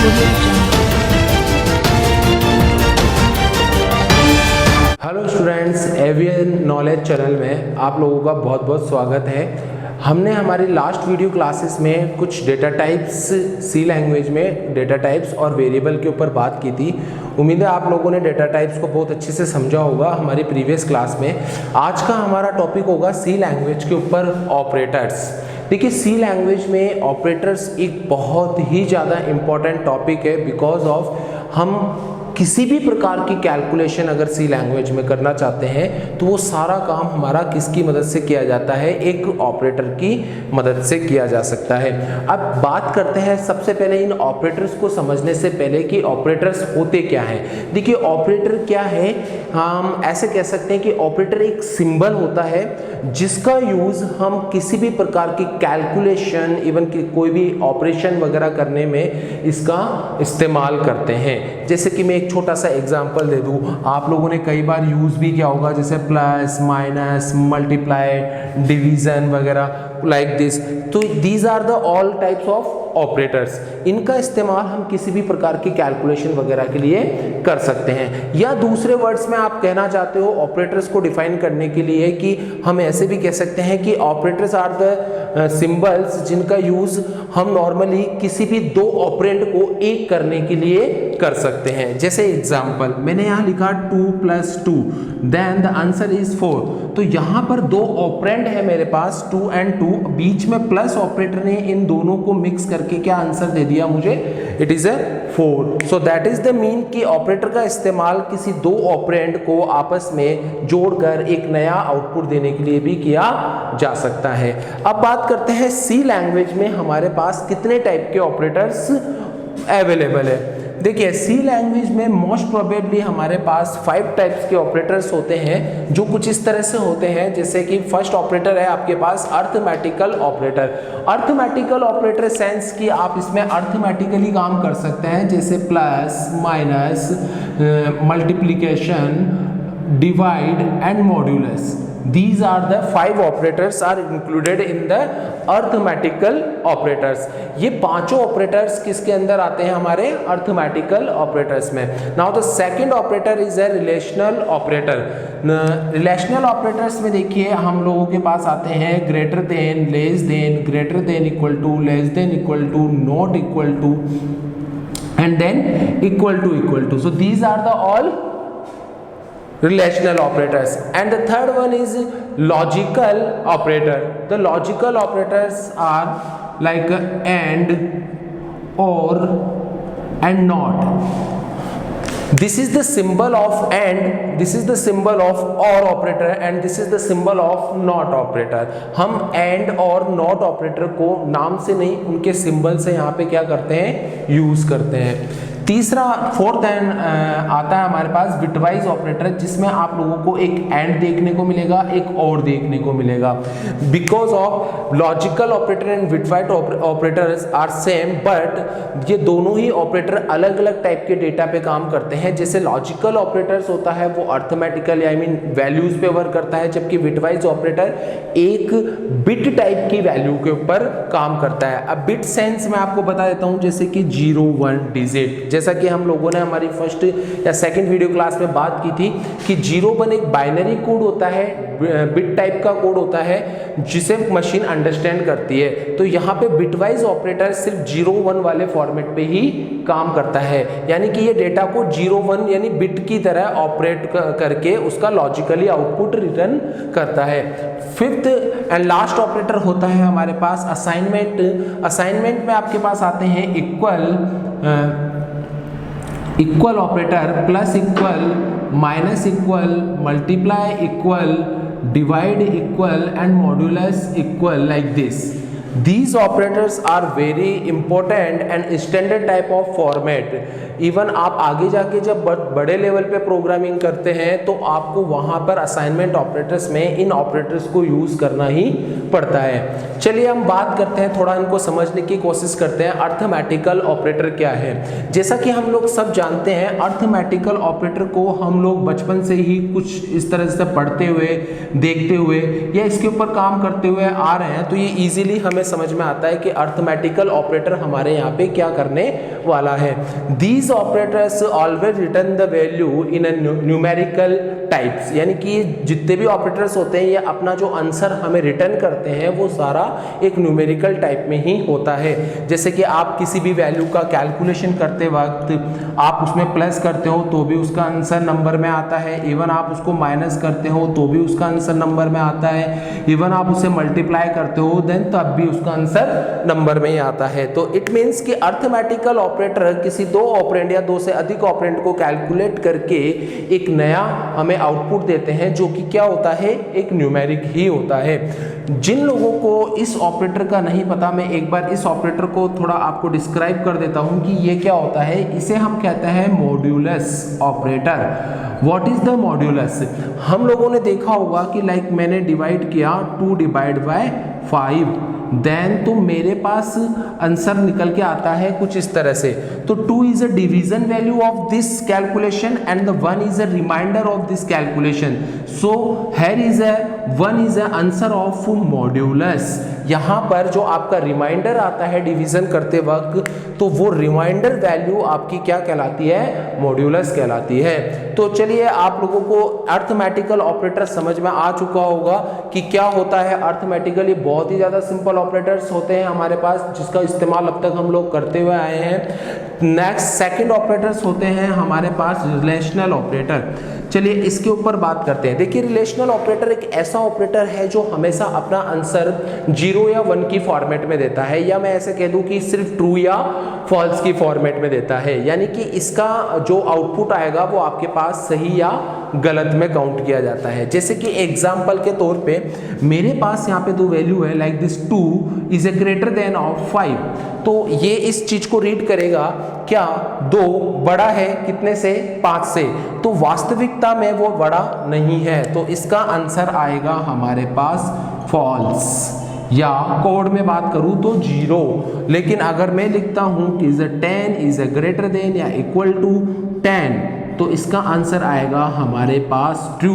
Hello students, avian knowledge channel में आप लोगों का बहुत बहुत स्वागत है। हमने हमारी लास्ट वीडियो क्लासेस में कुछ डेटा टाइप्स, सी लैंग्वेज में डेटा टाइप्स और वेरिएबल के ऊपर बात की थी। उम्मीद है आप लोगों ने डेटा टाइप्स को बहुत अच्छे से समझा होगा हमारी प्रीवियस क्लास में। आज का हमारा टॉपिक होगा सी लैंग्वेज के ऊपर ऑपरेटर्स। देखिए, सी लैंग्वेज में ऑपरेटर्स एक बहुत ही ज़्यादा इम्पॉर्टेंट टॉपिक है, बिकॉज ऑफ हम किसी भी प्रकार की कैलकुलेशन अगर सी लैंग्वेज में करना चाहते हैं तो वो सारा काम हमारा किसकी मदद से किया जाता है, एक ऑपरेटर की मदद से किया जा सकता है। अब बात करते हैं सबसे पहले इन ऑपरेटर्स को समझने से पहले कि ऑपरेटर्स होते क्या हैं। देखिए, ऑपरेटर क्या है, हम ऐसे कह सकते हैं कि ऑपरेटर एक सिंबल होता है जिसका यूज हम किसी भी प्रकार की कैलकुलेशन, इवन कि कोई भी ऑपरेशन वगैरह करने में इसका इस्तेमाल करते हैं। जैसे कि मैं एक छोटा सा एग्जांपल दे दूं, आप लोगों ने कई बार यूज भी किया होगा, जैसे प्लस, माइनस, मल्टीप्लाई, डिवीजन वगैरह लाइक दिस। तो these are the all types of operators. इनका इस्तेमाल हम किसी भी प्रकार की कैलकुलेशन वगैरह के लिए कर सकते हैं। या दूसरे वर्ड्स में आप कहना चाहते हो ऑपरेटर्स को डिफाइन करने के लिए कि हम ऐसे भी कह सकते हैं कि ऑपरेटर्स आर द सिंबल्स जिनका यूज हम नॉर्मली किसी भी दो ऑपरेंड को एक करने के लिए कर सकते हैं। जैसे एग्जांपल मैंने यहाँ लिखा 2 + 2, देन द आंसर इज 4। तो यहाँ पर दो ऑपरेंड है मेरे पास 2 और 2, बीच में प्लस ऑपरेटर ने इन दोनों को मिक्स करके क्या आंसर दे दिया मुझे, it is 4। So that is the mean कि ऑपरेटर का इस्तेमाल किसी दो ऑपरेंड को आपस में जोड़कर एक नया आउटपुट देने के लिए भी किया जा सकता है। अब बात करते हैं सी लैंग्वेज में हमारे पास कितने टाइप के ऑपरेटर्स अवेलेबल है। देखिए, सी लैंग्वेज में मोस्ट प्रोबेबली हमारे पास 5 टाइप्स के ऑपरेटर्स होते हैं, जो कुछ इस तरह से होते हैं। जैसे कि फर्स्ट ऑपरेटर है आपके पास arithmetical operator. Arithmetical operator sense कि आप इसमें अर्थमेटिकली काम कर सकते हैं, जैसे plus, minus, multiplication, divide and modulus. These are the 5 operators are included in the arithmetical operators. ये पांचों ऑपरेटर्स किसके अंदर आते हैं, हमारे अर्थमेटिकल ऑपरेटर्स में। Now the second operator is a relational operator. Relational operators में देखिए हम लोगों के पास आते हैं greater than, less than, greater than equal to, less than equal to, not equal to and then equal to. So these are the all relational operators. And the third one is logical operator. The logical operators are like and, or and not. This is the symbol of and, this is the symbol of or operator and this is the symbol of not operator. हम and और not operator को नाम से नहीं, उनके symbol से यहाँ पे क्या करते हैं, यूज करते हैं। तीसरा, फोर्थ एंड आता है हमारे पास बिटवाइज ऑपरेटर, जिसमें आप लोगों को एक एंड देखने को मिलेगा, एक और देखने को मिलेगा। Because of logical operator and bitwise operators are same, but ये दोनों ही ऑपरेटर अलग अलग टाइप के डेटा पे काम करते हैं। जैसे लॉजिकल ऑपरेटर्स होता है वो अर्थमेटिकल आई मीन वैल्यूज पे वर्क करता है, जबकि बिटवाइज ऑपरेटर एक बिट टाइप की वैल्यू के ऊपर काम करता है। अब बिट सेंस में आपको बता देता हूँ, जैसे कि 0 1 डिजिट, जैसा कि हम लोगों ने हमारी फर्स्ट या सेकंड वीडियो क्लास में बात की थी कि 0 1 एक बाइनरी कोड होता है, बिट टाइप का कोड होता है जिसे मशीन अंडरस्टैंड करती है। तो यहाँ पे बिटवाइज ऑपरेटर सिर्फ 0 1 वाले फॉर्मेट पे ही काम करता है, यानी कि ये डेटा को 0 1 यानी बिट की तरह ऑपरेट करके उसका लॉजिकली आउटपुट रिटर्न करता है। फिफ्थ एंड लास्ट ऑपरेटर होता है हमारे पास असाइनमेंट। असाइनमेंट में आपके पास आते हैं equal operator, plus equal, minus equal, multiply equal, divide equal and modulus equal like this. These operators are very important and standard type of format. Even आप आगे जाके जब बड़े लेवल पे प्रोग्रामिंग करते हैं तो आपको वहाँ पर असाइनमेंट ऑपरेटर्स में इन ऑपरेटर्स को यूज़ करना ही पड़ता है। चलिए हम बात करते हैं, थोड़ा इनको समझने की कोशिश करते हैं। अर्थमेटिकल ऑपरेटर क्या है? जैसा कि हम लोग सब जानते हैं, अर्थमेटिकल ऑपरेटर को हम लोग बचपन से ही कुछ इस तरह से पढ़ते हुए, देखते हुए या इसके ऊपर काम करते हुए आ रहे हैं, तो ये ईजिली हमें हमें समझ में आता है कि अर्थमेटिकल ऑपरेटर हमारे यहाँ पे क्या करने वाला है। These operators always return the value in a numerical types, यानी कि जितने भी ऑपरेटर्स होते हैं ये अपना जो आंसर हमें रिटर्न करते हैं वो सारा एक न्यूमेरिकल टाइप में ही होता है। जैसे कि आप किसी भी वैल्यू का कैलकुलेशन करते वक्त आप उसमें प्लस करते हो तो भी उसका आंसर नंबर में आता है, इवन आप उसको माइनस करते हो तो भी उसका आंसर नंबर में आता है, इवन आप उसे मल्टीप्लाई करते हो देन तब भी उसका आंसर नंबर में ही आता है। तो इट मीन्स कि अर्थमेटिकल ऑपरेटर किसी दो ऑपरेंड या दो से अधिक ऑपरेंड को कैलकुलेट करके एक नया हमें आउटपुट देते हैं जो कि क्या होता है, एक न्यूमेरिक ही होता है। जिन लोगों को इस ऑपरेटर का नहीं पता, मैं एक बार इस ऑपरेटर को थोड़ा आपको डिस्क्राइब कर देता हूं कि ये क्या होता है। इसे हम कहते हैं modulus operator. What is the modulus? हम लोगों ने देखा होगा कि लाइक मैंने डिवाइड किया 2 डिवाइड बाय 5, देन तो मेरे पास आंसर निकल के आता है कुछ इस तरह से। तो 2 is a division value of this calculation and the 1 is a remainder of this calculation. So here is a 1 is a answer of modulus. यहाँ पर जो आपका रिमाइंडर आता है डिवीजन करते वक्त, तो वो रिमाइंडर वैल्यू आपकी क्या कहलाती है, मॉड्यूलस कहलाती है। तो चलिए आप लोगों को अर्थमेटिकल ऑपरेटर समझ में आ चुका होगा कि क्या होता है अर्थमेटिकल। ये बहुत ही ज़्यादा सिंपल ऑपरेटर्स होते हैं हमारे पास जिसका इस्तेमाल अब तक हम लोग करते हुए आए हैं। नेक्स्ट सेकंड ऑपरेटर्स होते हैं हमारे पास रिलेशनल ऑपरेटर। चलिए इसके ऊपर बात करते हैं। देखिए रिलेशनल ऑपरेटर एक ऐसा ऑपरेटर है जो हमेशा अपना आंसर 0 या 1 की फॉर्मेट में देता है, या मैं ऐसे कह दूं कि सिर्फ ट्रू या फॉल्स की फॉर्मेट में देता है। यानी कि इसका जो आउटपुट आएगा वो आपके पास सही या गलत में काउंट किया जाता है। जैसे कि एग्जाम्पल के तौर पे मेरे पास यहाँ पे दो वैल्यू है like this 2 is a greater than of 5, तो ये इस चीज को रीड करेगा क्या 2 बड़ा है कितने से, 5 से। तो वास्तविकता में वो बड़ा नहीं है, तो इसका आंसर आएगा हमारे पास फॉल्स, या कोड में बात करूं तो 0। लेकिन अगर मैं लिखता हूं कि is 10 is a greater than या इक्वल टू 10, तो इसका आंसर आएगा हमारे पास ट्रू,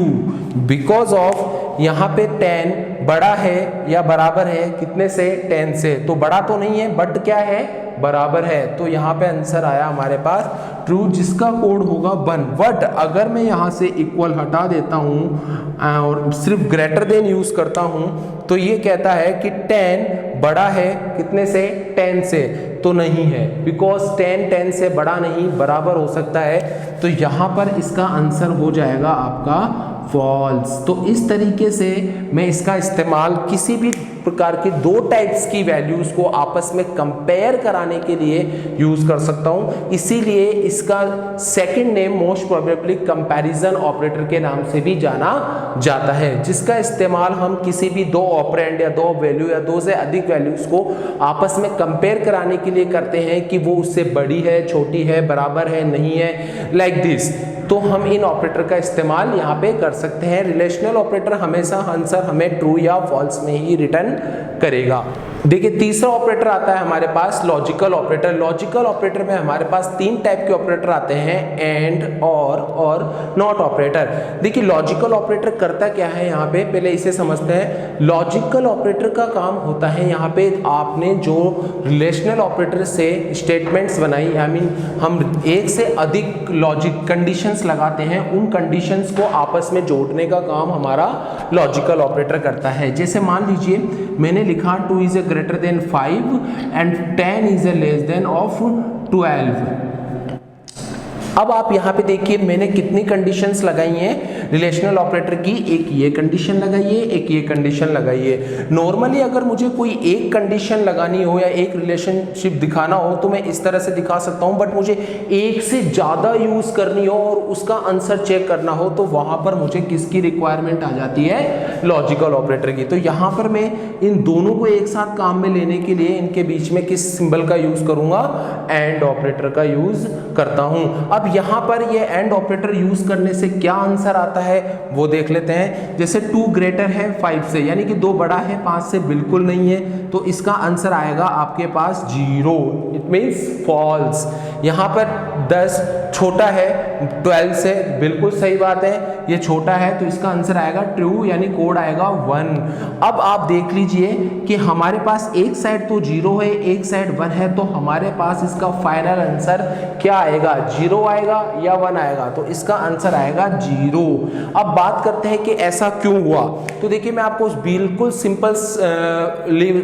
बिकॉज ऑफ यहाँ पे 10 बड़ा है या बराबर है कितने से, 10 से। तो बड़ा तो नहीं है बट क्या है, बराबर है। तो यहाँ पे आंसर आया हमारे पास ट्रू, जिसका कोड होगा 1। बट अगर मैं यहाँ से इक्वल हटा देता हूँ और सिर्फ ग्रेटर देन यूज करता हूँ, तो ये कहता है कि 10 बड़ा है कितने से, 10 से। तो नहीं है, बिकॉज 10 से बड़ा नहीं, बराबर हो सकता है। तो यहाँ पर इसका आंसर हो जाएगा आपका फॉल्स। तो इस तरीके से मैं इसका इस्तेमाल किसी भी प्रकार के दो टाइप्स की वैल्यूज को आपस में कंपेयर कराने के लिए यूज कर सकता हूं। इसीलिए इसका second name most probably comparison operator के नाम से भी जाना जाता है, जिसका इस्तेमाल हम किसी भी दो ऑपरेंड या दो वैल्यू या दो से अधिक वैल्यूज को आपस में कंपेयर कराने के लिए करते हैं कि वो उससे बड़ी है, छोटी है, बराबर है, नहीं है, लाइक दिस। तो हम इन ऑपरेटर का इस्तेमाल यहाँ पे कर सकते हैं। रिलेशनल ऑपरेटर हमेशा आंसर हमें ट्रू या फॉल्स में ही रिटर्न करेगा। देखिए तीसरा ऑपरेटर आता है हमारे पास लॉजिकल ऑपरेटर। लॉजिकल ऑपरेटर में हमारे पास 3 टाइप के ऑपरेटर आते हैं, एंड, और नॉट ऑपरेटर। देखिए लॉजिकल ऑपरेटर करता क्या है यहाँ पे, पहले इसे समझते हैं। लॉजिकल ऑपरेटर का काम होता है यहाँ पे आपने जो रिलेशनल ऑपरेटर से स्टेटमेंट्स बनाई, आई मीन हम एक से अधिक लॉजिक कंडीशंस लगाते हैं, उन कंडीशंस को आपस में जोड़ने का काम हमारा लॉजिकल ऑपरेटर करता है। जैसे मान लीजिए मैंने लिखा 2 is a greater than 5 and 10 is a less than of 12। अब आप यहाँ पे देखिए मैंने कितनी कंडीशंस लगाई हैं रिलेशनल ऑपरेटर की, एक ये कंडीशन लगाइए, एक ये कंडीशन लगाइए। नॉर्मली अगर मुझे कोई एक कंडीशन लगानी हो या एक रिलेशनशिप दिखाना हो तो मैं इस तरह से दिखा सकता हूँ, बट मुझे एक से ज़्यादा यूज़ करनी हो और उसका आंसर चेक करना हो तो वहाँ पर मुझे किसकी रिक्वायरमेंट आ जाती है, लॉजिकल ऑपरेटर की। तो यहाँ पर मैं इन दोनों को एक साथ काम में लेने के लिए इनके बीच में किस सिंबल का यूज़ करूँगा, एंड ऑपरेटर का यूज़ करता हूँ। अब यहाँ पर ये एंड ऑपरेटर यूज करने से क्या आंसर आता है वो देख लेते हैं। जैसे 2 ग्रेटर है 5 से, यानी कि 2 बड़ा है 5 से बिल्कुल नहीं है, तो इसका आंसर आएगा आपके पास 0। Means false. यहाँ पर 10 छोटा है 12 से, बिल्कुल सही बात है, ये छोटा है तो इसका आंसर आएगा ट्रू, यानी कोड आएगा 1। अब आप देख लीजिए कि हमारे पास एक साइड तो 0 है, एक साइड 1 है, तो हमारे पास इसका फाइनल आंसर क्या आएगा, 0 आएगा या 1 आएगा? तो इसका आंसर आएगा 0। अब बात करते हैं कि ऐसा क्यों हुआ। तो देखिए मैं आपको बिल्कुल सिंपल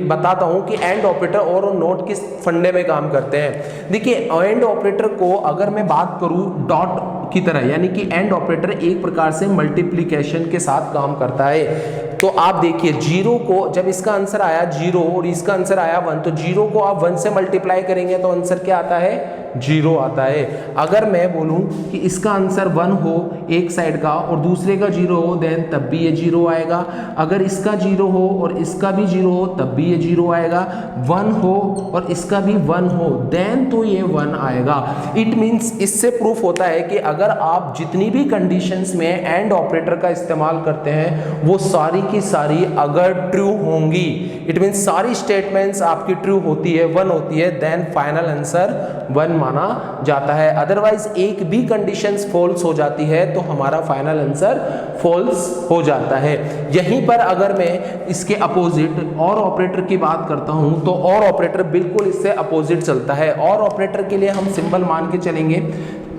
बताता हूं कि एंड ऑपरेटर और नॉट किस फंडे में काम करते हैं। देखिए एंड ऑपरेटर को अगर मैं बात करूं डॉट की तरह, यानी कि एंड ऑपरेटर एक प्रकार से मल्टीप्लिकेशन के साथ काम करता है। तो आप देखिए 0 को, जब इसका आंसर आया 0 और इसका आंसर आया 1, तो 0 को आप 1 से मल्टीप्लाई करेंगे तो आंसर क्या आता है, 0 आता है। अगर मैं बोलूं कि इसका आंसर 1 हो एक साइड का और दूसरे का 0 हो, देन तब भी ये 0 आएगा। अगर इसका 0 हो और इसका भी 0 हो तब भी ये 0 आएगा। 1 हो और इसका भी 1 हो, देन तो ये 1 आएगा। इट मीन्स इससे प्रूफ होता है कि अगर आप जितनी भी कंडीशंस में एंड ऑपरेटर का इस्तेमाल करते हैं वो सारी की सारी अगर ट्रू होंगी, इट मीन्स सारी स्टेटमेंट्स आपकी ट्रू होती है, 1 होती है, देन फाइनल आंसर 1 माना जाता है। अदरवाइज एक भी कंडीशंस फॉल्स हो जाती है तो हमारा फाइनल आंसर फॉल्स हो जाता है। यहीं पर अगर मैं इसके अपोजिट और ऑपरेटर की बात करता हूं तो और ऑपरेटर बिल्कुल इससे अपोजिट चलता है। और ऑपरेटर के लिए हम सिंबल मान के चलेंगे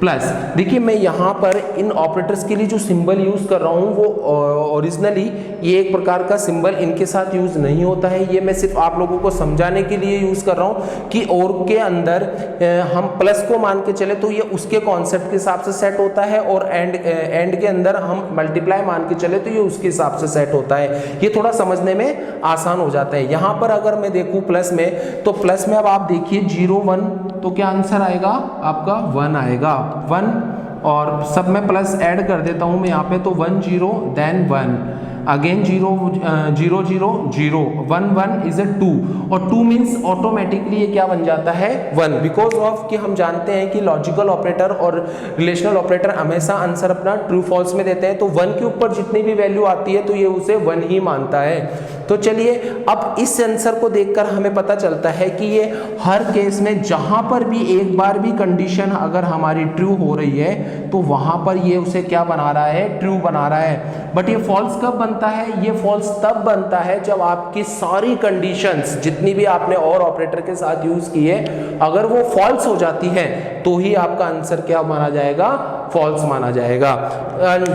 प्लस। देखिए मैं यहाँ पर इन ऑपरेटर्स के लिए जो सिंबल यूज कर रहा हूँ वो ओरिजिनली ये एक प्रकार का सिंबल इनके साथ यूज नहीं होता है, ये मैं सिर्फ आप लोगों को समझाने के लिए यूज कर रहा हूँ कि और के अंदर हम प्लस को मान के चले तो ये उसके कॉन्सेप्ट के हिसाब से सेट होता है, और एंड के अंदर हम मल्टीप्लाई मान के चले तो ये उसके हिसाब से सेट होता है। ये थोड़ा समझने में आसान हो जाता है। यहाँ पर अगर मैं देखूँ प्लस में, तो प्लस में अब आप देखिए 0 1, तो क्या आंसर आएगा आपका 1 आएगा, 1, और सब में प्लस ऐड कर देता हूं मैं यहाँ पे, तो 1 0 देन 1 अगेन 0 0 0 0 1 1 इज ए 2, और 2 मीन्स ऑटोमेटिकली ये क्या बन जाता है 1, बिकॉज ऑफ कि हम जानते हैं कि लॉजिकल ऑपरेटर और रिलेशनल ऑपरेटर हमेशा आंसर अपना ट्रू फॉल्स में देते हैं, तो 1 के ऊपर जितनी भी वैल्यू आती है तो ये उसे 1 ही मानता है। तो चलिए अब इस आंसर को देखकर हमें पता चलता है कि ये हर केस में जहां पर भी एक बार भी कंडीशन अगर हमारी ट्रू हो रही है तो वहां पर ये उसे क्या बना रहा है, ट्रू बना रहा है। बट ये फॉल्स कब बनता है, ये फॉल्स तब बनता है जब आपकी सारी कंडीशंस जितनी भी आपने और ऑपरेटर के साथ यूज की है अगर वो फॉल्स हो जाती है तो ही आपका आंसर क्या माना जाएगा, फॉल्स माना जाएगा।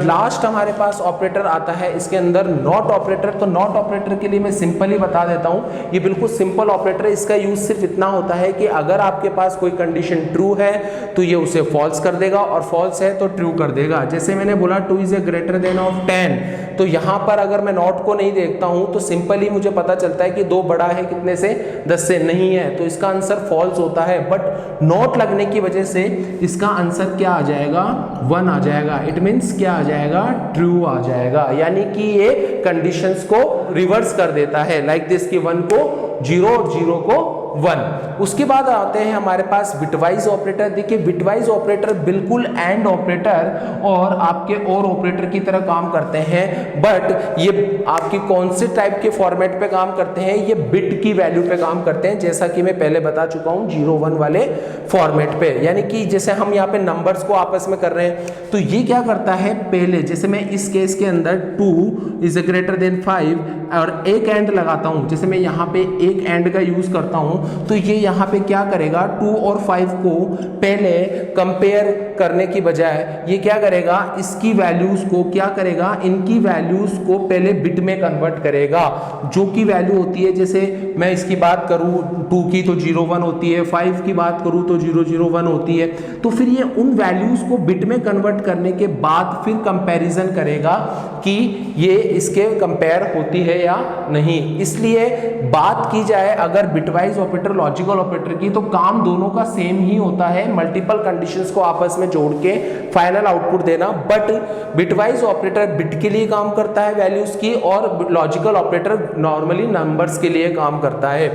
लास्ट हमारे पास ऑपरेटर आता है इसके अंदर नॉट ऑपरेटर। तो नॉट ऑपरेटर के लिए मैं सिंपल ही बता देता हूं, ये बिल्कुल सिंपल ऑपरेटर है। इसका यूज सिर्फ इतना होता है कि अगर आपके पास कोई कंडीशन ट्रू है तो ये उसे फॉल्स कर देगा और फॉल्स है तो ट्रू कर देगा। जैसे मैंने बोला 2 is a greater than of 10, तो यहां पर अगर मैं नॉट को नहीं देखता हूं तो सिंपली मुझे पता चलता है कि 2 बड़ा है कितने से, 10 से, नहीं है, तो इसका आंसर फॉल्स होता है। बट नॉट लगने की वजह से इसका आंसर क्या आ जाएगा, 1 आ जाएगा। इट मीन्स क्या आ जाएगा, ट्रू आ जाएगा, यानी कि ये कंडीशंस को रिवर्स कर देता है, लाइक दिस कि 1 को 0 और 0 को 1। उसके बाद आते हैं हमारे पास बिटवाइज ऑपरेटर। देखिए बिटवाइज ऑपरेटर बिल्कुल एंड ऑपरेटर और आपके और ऑपरेटर की तरह काम करते हैं, बट ये आपकी कौन से टाइप के फॉर्मेट पे काम करते हैं, ये बिट की वैल्यू पे काम करते हैं, जैसा कि मैं पहले बता चुका हूं 0 1 वाले फॉर्मेट पे। यानी कि जैसे हम यहाँ पे नंबर्स को आपस में कर रहे हैं तो ये क्या करता है, पहले जैसे मैं इस केस के अंदर 2 इज ग्रेटर देन 5 और एक एंड लगाता हूं, जैसे मैं यहाँ पे एक एंड का यूज करता हूं तो ये यहाँ पे क्या करेगा, 2 और 5 को पहले कंपेयर करने की बजाय ये क्या करेगा, इसकी वैल्यूज को क्या करेगा, इनकी वैल्यूज को पहले बिट में कन्वर्ट करेगा। जो की वैल्यू होती है, जैसे मैं इसकी बात करूं 2 की तो 0 1 होती है, 5 की बात करूं तो 0 0 1 होती है, तो फिर ये उन वैल्यूज को बिट में कन्वर्ट करने के बाद फिर कंपैरिजन करेगा कि ये इसके कंपेयर होती है या नहीं। इसलिए बात की जाए अगर बिटवाइज ऑपरेटर लॉजिकल ऑपरेटर की, तो काम दोनों का सेम ही होता है, मल्टीपल कंडीशंस को आपस में जोड़ के फाइनल आउटपुट देना। बट बिटवाइज ऑपरेटर बिट के लिए काम करता है वैल्यूज की, और लॉजिकल ऑपरेटर नॉर्मली नंबर्स के लिए काम करता है।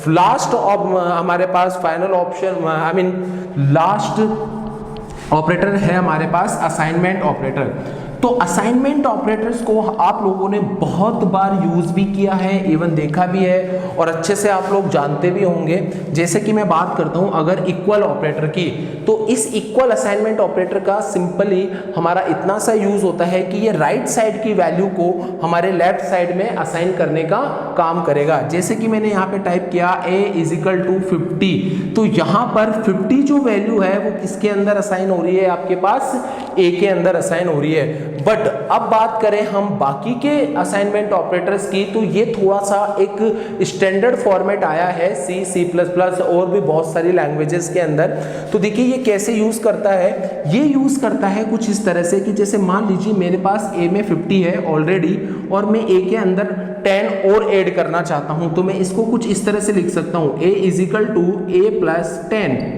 लास्ट हमारे पास फाइनल ऑप्शन लास्ट ऑपरेटर है हमारे पास असाइनमेंट ऑपरेटर। तो असाइनमेंट ऑपरेटर्स को आप लोगों ने बहुत बार यूज भी किया है, इवन देखा भी है और अच्छे से आप लोग जानते भी होंगे। जैसे कि मैं बात करता हूं अगर इक्वल ऑपरेटर की, तो इस इक्वल असाइनमेंट ऑपरेटर का सिंपली हमारा इतना सा यूज होता है कि ये राइट साइड की वैल्यू को हमारे लेफ्ट साइड में असाइन करने का काम करेगा। जैसे कि मैंने यहाँ पे टाइप किया a इजिकल टू 50, तो यहाँ पर 50 जो वैल्यू है वो किसके अंदर असाइन हो रही है, आपके पास a के अंदर असाइन हो रही है। बट अब बात करें हम बाकी के असाइनमेंट ऑपरेटर्स की, तो ये थोड़ा सा एक स्टैंडर्ड फॉर्मेट आया है C++ और भी बहुत सारी लैंग्वेजेस के अंदर। तो देखिए ये कैसे यूज करता है, ये यूज करता है कुछ इस तरह से कि जैसे मान लीजिए मेरे पास a में 50 है ऑलरेडी और मैं a के अंदर 10 और ऐड करना चाहता हूं, तो मैं इसको कुछ इस तरह से लिख सकता हूं a equal to a plus 10,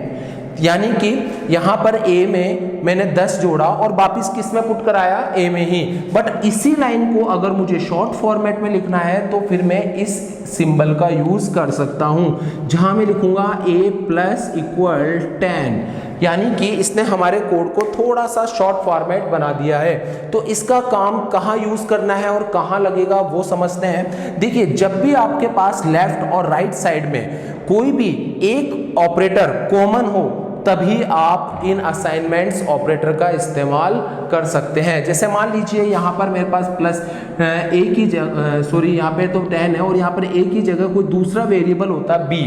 यानी कि यहां पर a में मैंने 10 जोड़ा और वापिस किस में पुट कराया, a में ही। बट इसी लाइन को अगर मुझे शॉर्ट फॉर्मेट में लिखना है तो फिर मैं इस सिंबल का यूज कर सकता हूं, जहां मैं लिखूंगा a प्लस इक्वल 10, यानी कि इसने हमारे कोड को थोड़ा सा शॉर्ट फॉर्मेट बना दिया है। तो इसका काम कहाँ यूज करना है और कहाँ लगेगा वो समझते हैं। देखिए जब भी आपके पास लेफ्ट और राइट साइड में कोई भी एक ऑपरेटर कॉमन हो तभी आप इन असाइनमेंट्स ऑपरेटर का इस्तेमाल कर सकते हैं। जैसे मान लीजिए यहाँ पर मेरे पास प्लस a की जगह, सॉरी यहाँ पे तो 10 है और यहाँ पर a की जगह कोई दूसरा वेरिएबल होता b,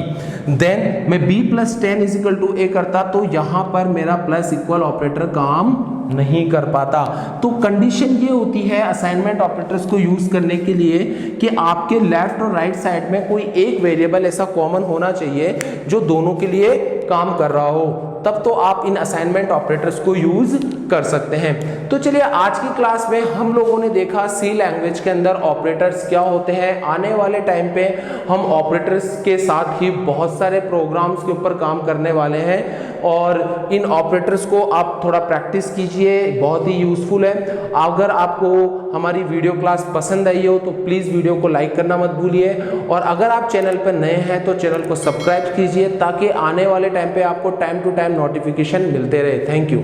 देन मैं b plus 10 equal to a करता, तो यहाँ पर मेरा प्लस इक्वल ऑपरेटर काम नहीं कर पाता। तो कंडीशन ये होती है असाइनमेंट ऑपरेटर्स को यूज करने के लिए कि आपके लेफ्ट और राइट साइड में कोई एक वेरिएबल ऐसा कॉमन होना चाहिए जो दोनों के लिए काम कर रहा हो, तब तो आप इन असाइनमेंट ऑपरेटर्स को यूज कर सकते हैं। तो चलिए आज की क्लास में हम लोगों ने देखा सी लैंग्वेज के अंदर ऑपरेटर्स क्या होते हैं। आने वाले टाइम पे हम ऑपरेटर्स के साथ ही बहुत सारे प्रोग्राम्स के ऊपर काम करने वाले हैं और इन ऑपरेटर्स को आप थोड़ा प्रैक्टिस कीजिए, बहुत ही यूजफुल है। अगर आपको हमारी वीडियो क्लास पसंद आई हो तो प्लीज़ वीडियो को लाइक करना मत भूलिए और अगर आप चैनल पर नए हैं तो चैनल को सब्सक्राइब कीजिए ताकि आने वाले टाइम पे आपको टाइम टू टाइम नोटिफिकेशन मिलते रहे। Thank you.